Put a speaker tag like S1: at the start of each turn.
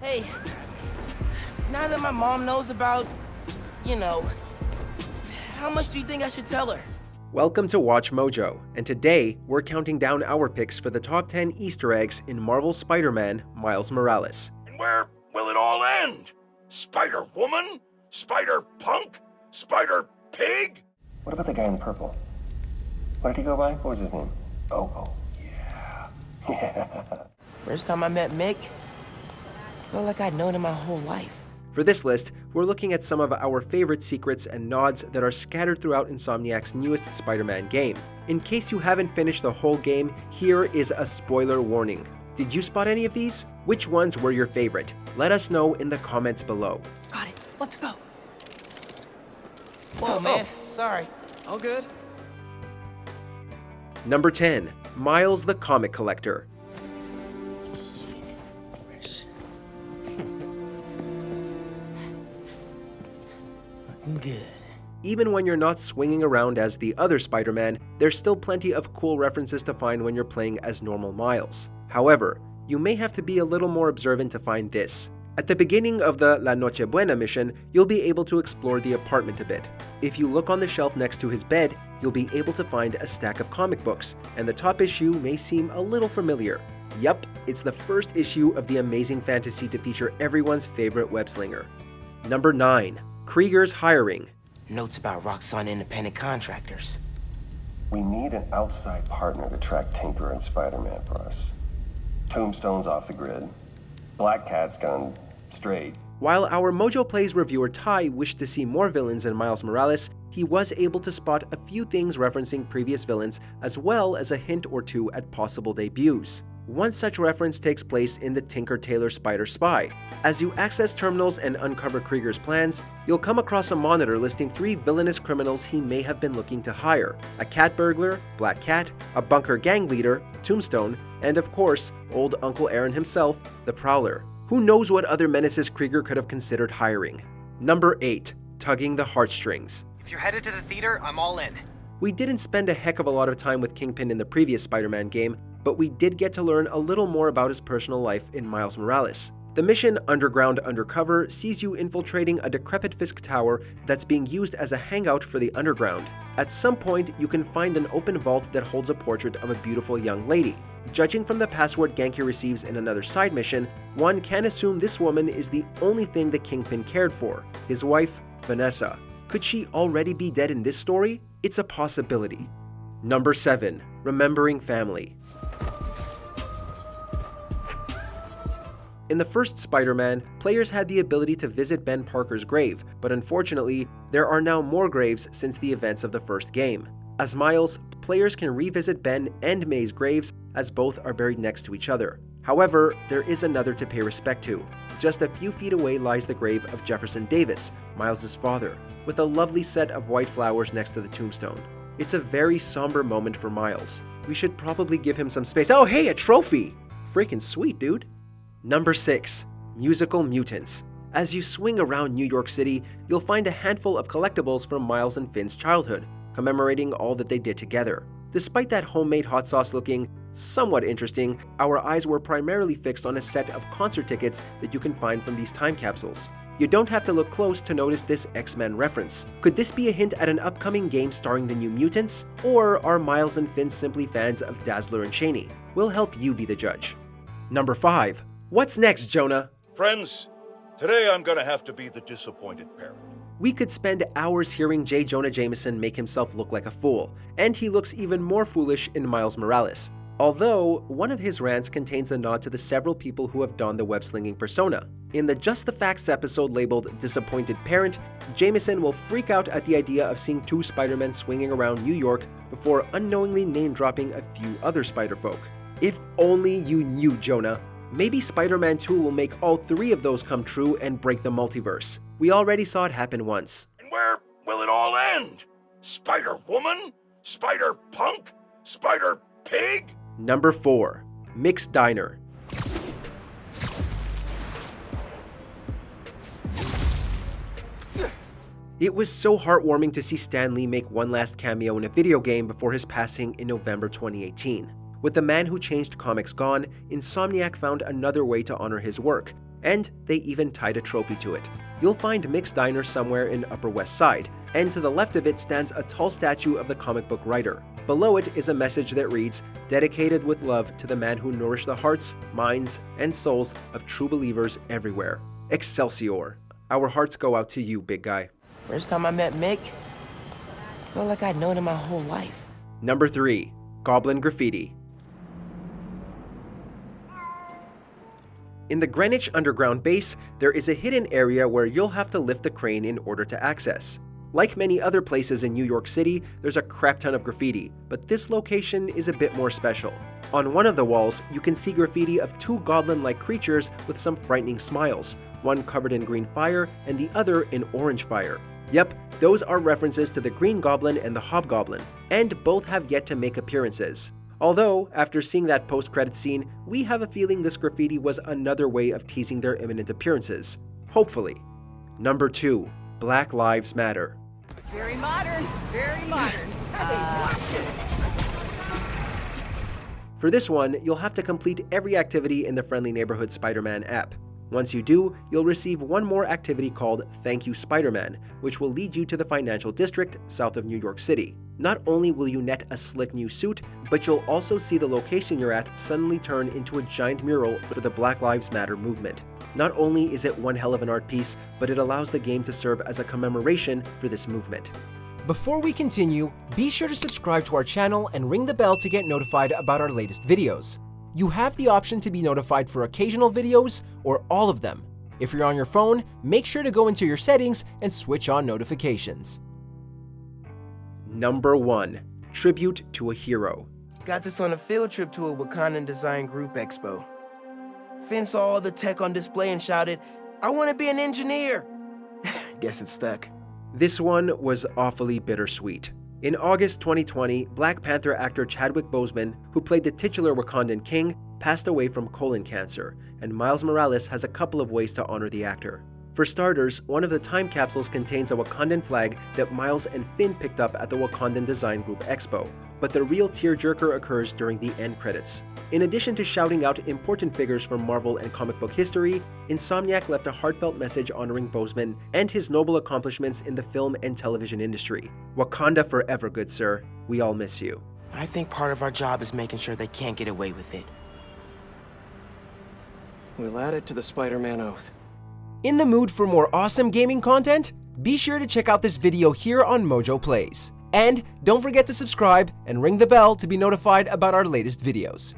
S1: Hey, now that my mom knows about, you know, how much do you think I should tell her?
S2: Welcome to Watch Mojo, and today we're counting down our picks for the top 10 Easter eggs in Marvel's Spider-Man Miles Morales.
S3: And where will it all end? Spider-Woman? Spider-Punk? Spider-Pig?
S4: What about the guy in the purple? What did he go by? What was his name? Oh, yeah. Yeah.
S1: First time I met Mick, I felt like I'd known him my whole life.
S2: For this list, we're looking at some of our favorite secrets and nods that are scattered throughout Insomniac's newest Spider-Man game. In case you haven't finished the whole game, here is a spoiler warning. Did you spot any of these? Which ones were your favorite? Let us know in the comments below.
S1: Got it. Let's go. Whoa, man. Sorry.
S5: All good.
S2: Number 10. Miles the Comic Collector.
S1: Good.
S2: Even when you're not swinging around as the other Spider-Man, there's still plenty of cool references to find when you're playing as normal Miles. However, you may have to be a little more observant to find this. At the beginning of the La Noche Buena mission, you'll be able to explore the apartment a bit. If you look on the shelf next to his bed, you'll be able to find a stack of comic books, and the top issue may seem a little familiar. Yup, it's the first issue of the amazing fantasy to feature everyone's favorite web-slinger. Number 9. Krieger's hiring.
S1: Notes about Roxxon independent contractors.
S4: We need an outside partner to track Tinker and Spider-Man for us. Tombstone's off the grid. Black Cat's gone straight.
S2: While our Mojo Plays reviewer Ty wished to see more villains in Miles Morales, he was able to spot a few things referencing previous villains as well as a hint or two at possible debuts. One such reference takes place in the Tinker Tailor Spider Spy. As you access terminals and uncover Krieger's plans, you'll come across a monitor listing 3 villainous criminals he may have been looking to hire: a cat burglar, Black Cat, a bunker gang leader, Tombstone, and of course, old Uncle Aaron himself, the Prowler. Who knows what other menaces Krieger could have considered hiring? Number 8. Tugging the heartstrings.
S5: If you're headed to the theater, I'm all in.
S2: We didn't spend a heck of a lot of time with Kingpin in the previous Spider-Man game, but we did get to learn a little more about his personal life in Miles Morales. The mission Underground Undercover sees you infiltrating a decrepit Fisk tower that's being used as a hangout for the underground. At some point, you can find an open vault that holds a portrait of a beautiful young lady. Judging from the password Ganke receives in another side mission, one can assume this woman is the only thing the Kingpin cared for: his wife, Vanessa. Could she already be dead in this story? It's a possibility. Number 7. Remembering family. In the first Spider-Man, players had the ability to visit Ben Parker's grave, but unfortunately, there are now more graves since the events of the first game. As Miles, players can revisit Ben and May's graves as both are buried next to each other. However, there is another to pay respect to. Just a few feet away lies the grave of Jefferson Davis, Miles' father, with a lovely set of white flowers next to the tombstone. It's a very somber moment for Miles. We should probably give him some space. Oh hey, a trophy! Freaking sweet, dude. Number 6. Musical Mutants. As you swing around New York City, you'll find a handful of collectibles from Miles and Finn's childhood, commemorating all that they did together. Despite that homemade hot sauce looking somewhat interesting, our eyes were primarily fixed on a set of concert tickets that you can find from these time capsules. You don't have to look close to notice this X-Men reference. Could this be a hint at an upcoming game starring the New Mutants? Or are Miles and Finn simply fans of Dazzler and Cheney? We'll help you be the judge. Number 5. What's next, Jonah?
S3: Friends, today I'm gonna have to be the disappointed parent.
S2: We could spend hours hearing J. Jonah Jameson make himself look like a fool, and he looks even more foolish in Miles Morales. Although, one of his rants contains a nod to the several people who have donned the web-slinging persona. In the Just the Facts episode labeled Disappointed Parent, Jameson will freak out at the idea of seeing 2 Spider-Men swinging around New York before unknowingly name-dropping a few other Spider-Folk. If only you knew, Jonah. Maybe Spider-Man 2 will make all 3 of those come true and break the multiverse. We already saw it happen once.
S3: And where will it all end? Spider-Woman? Spider-Punk? Spider-Pig?
S2: Number 4. Micks Diner. It was so heartwarming to see Stan Lee make one last cameo in a video game before his passing in November 2018. With The Man Who Changed Comics gone, Insomniac found another way to honor his work, and they even tied a trophy to it. You'll find Micks Diner somewhere in Upper West Side, and to the left of it stands a tall statue of the comic book writer. Below it is a message that reads, "Dedicated with love to the man who nourished the hearts, minds, and souls of true believers everywhere. Excelsior." Our hearts go out to you, big guy.
S1: First time I met Mick, felt like I'd known him my whole life.
S2: Number 3. Goblin Graffiti. In the Greenwich Underground base, there is a hidden area where you'll have to lift the crane in order to access. Like many other places in New York City, there's a crap ton of graffiti, but this location is a bit more special. On one of the walls, you can see graffiti of 2 goblin-like creatures with some frightening smiles, one covered in green fire and the other in orange fire. Yep, those are references to the Green Goblin and the Hobgoblin, and both have yet to make appearances. Although, after seeing that post-credit scene, we have a feeling this graffiti was another way of teasing their imminent appearances. Hopefully. Number 2. Black Lives Matter.
S6: Very modern, very modern.
S2: For this one, you'll have to complete every activity in the Friendly Neighborhood Spider-Man app. Once you do, you'll receive one more activity called Thank You Spider-Man, which will lead you to the Financial District south of New York City. Not only will you net a slick new suit, but you'll also see the location you're at suddenly turn into a giant mural for the Black Lives Matter movement. Not only is it one hell of an art piece, but it allows the game to serve as a commemoration for this movement. Before we continue, be sure to subscribe to our channel and ring the bell to get notified about our latest videos. You have the option to be notified for occasional videos or all of them. If you're on your phone, make sure to go into your settings and switch on notifications. Number 1. Tribute to a Hero.
S1: Got this on a field trip to a Wakandan Design Group Expo. Finn saw all the tech on display and shouted, "I want to be an engineer!" Guess it stuck.
S2: This one was awfully bittersweet. In August 2020, Black Panther actor Chadwick Boseman, who played the titular Wakandan king, passed away from colon cancer, and Miles Morales has a couple of ways to honor the actor. For starters, one of the time capsules contains a Wakandan flag that Miles and Finn picked up at the Wakandan Design Group Expo, but the real tearjerker occurs during the end credits. In addition to shouting out important figures from Marvel and comic book history, Insomniac left a heartfelt message honoring Boseman and his noble accomplishments in the film and television industry. Wakanda forever, good sir. We all miss you.
S1: I think part of our job is making sure they can't get away with it.
S7: We'll add it to the Spider-Man oath.
S2: In the mood for more awesome gaming content? Be sure to check out this video here on Mojo Plays. And don't forget to subscribe and ring the bell to be notified about our latest videos.